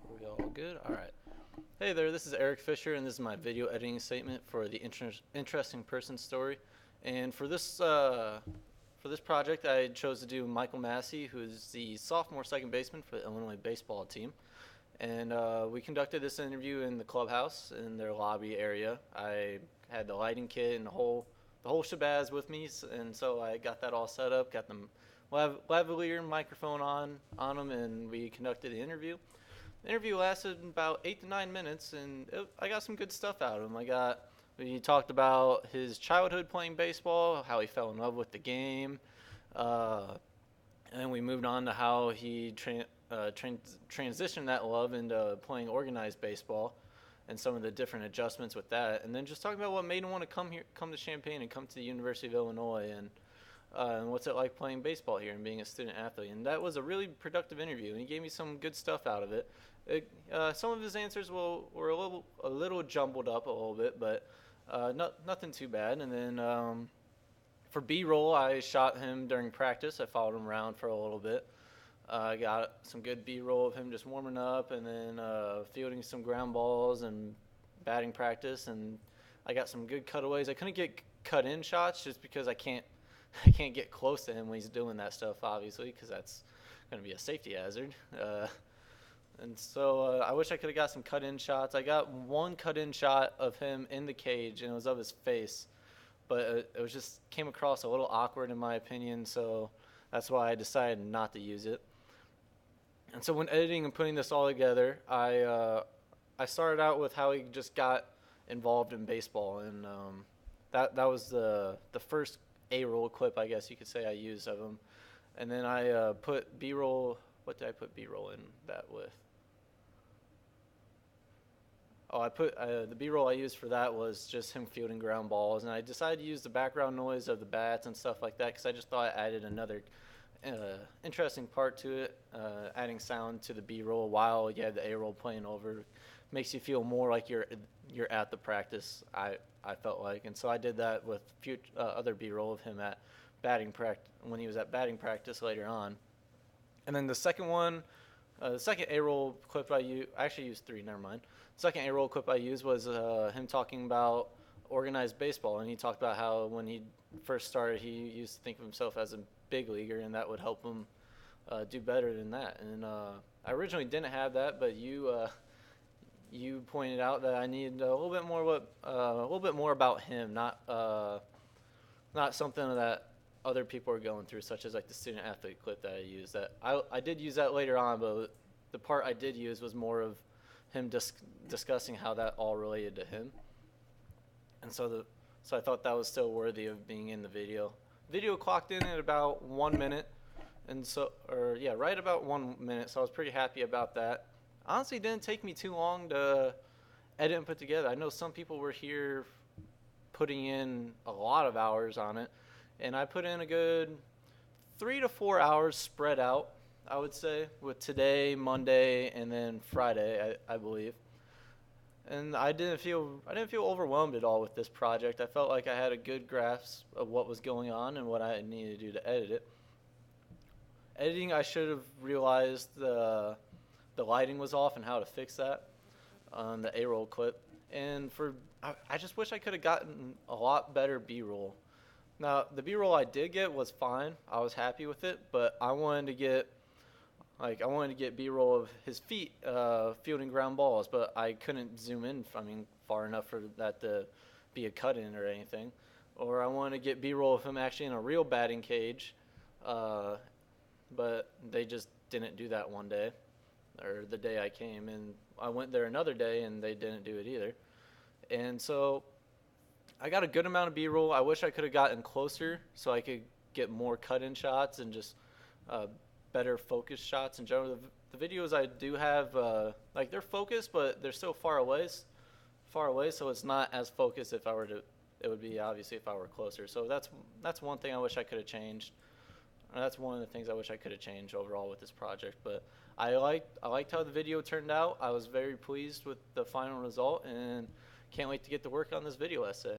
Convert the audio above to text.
We all good? All right. Hey there, this is Eric Fisher, and this is my video editing statement for the interesting person story. And for this project, I chose to do Michael Massey, who's the sophomore second baseman for the Illinois baseball team. And we conducted this interview in the clubhouse in their lobby area. I had the lighting kit and the whole shabazz with me, and so I got that all set up, got the lavalier microphone on them, and we conducted the interview. The interview lasted about 8 to 9 minutes, and I got some good stuff out of him. We talked about his childhood playing baseball, how he fell in love with the game, uh, and then we moved on to how he transitioned that love into playing organized baseball, and some of the different adjustments with that, and then just talking about what made him want to come to Champaign, and come to the University of Illinois, and what's it like playing baseball here and being a student athlete. And that was a really productive interview, and he gave me some good stuff out of it. Some of his answers were a little jumbled up a little bit, but nothing too bad. And then for B-roll, I shot him during practice. I followed him around for a little bit. I got some good B-roll of him just warming up, and then fielding some ground balls and batting practice. And I got some good cutaways. I couldn't get cut-in shots just because I can't get close to him when he's doing that stuff, obviously, because that's going to be a safety hazard. And so I wish I could have got some cut-in shots. I got one cut-in shot of him in the cage, and it was of his face, but it was just came across a little awkward in my opinion, so that's why I decided not to use it. And so when editing and putting this all together, I started out with how he just got involved in baseball, and that was the first A-roll clip, I guess you could say, I used of him. And then I put B-roll. What did I put B-roll in that with? Oh, I put the B-roll I used for that was just him fielding ground balls, and I decided to use the background noise of the bats and stuff like that because I just thought it added another interesting part to it. Adding sound to the B-roll while you have the A-roll playing over makes you feel more like you're at the practice. I felt like, and so I did that with other B-roll of him at batting practice when he was at batting practice later on. And then the second one, the second A-roll clip I actually used three. Never mind. The second A-roll clip I used was him talking about organized baseball, and he talked about how when he first started, he used to think of himself as a big leaguer, and that would help him do better than that. And I originally didn't have that, but you pointed out that I needed a little bit more about him, not something that other people are going through, such as like the student athlete clip that I used. That I did use that later on, but the part I did use was more of him discussing how that all related to him. And so I thought that was still worthy of being in the video. Video clocked in at about 1 minute, right about 1 minute. So I was pretty happy about that. Honestly, it didn't take me too long to edit and put together. I know some people were here putting in a lot of hours on it, and I put in a good 3 to 4 hours spread out, I would say, with today, Monday, and then Friday, I believe. And I didn't feel overwhelmed at all with this project. I felt like I had a good grasp of what was going on and what I needed to do to edit it. Editing, I should have realized the lighting was off and how to fix that on the A-roll clip. And I just wish I could have gotten a lot better B-roll. Now, the B-roll I did get was fine. I was happy with it, but I wanted to get B-roll of his feet fielding ground balls, but I couldn't zoom in, far enough for that to be a cut-in or anything. Or I wanted to get B-roll of him actually in a real batting cage, but they just didn't do that one day, or the day I came, and I went there another day, and they didn't do it either. And so I got a good amount of B-roll. I wish I could have gotten closer so I could get more cut-in shots and just better focus shots in general. The videos I do have, they're focused, but they're still far away, so it's not as focused if I were to. It would be obviously if I were closer. So that's one thing I wish I could have changed. That's one of the things I wish I could have changed overall with this project. But I liked how the video turned out. I was very pleased with the final result, and can't wait to get to work on this video essay.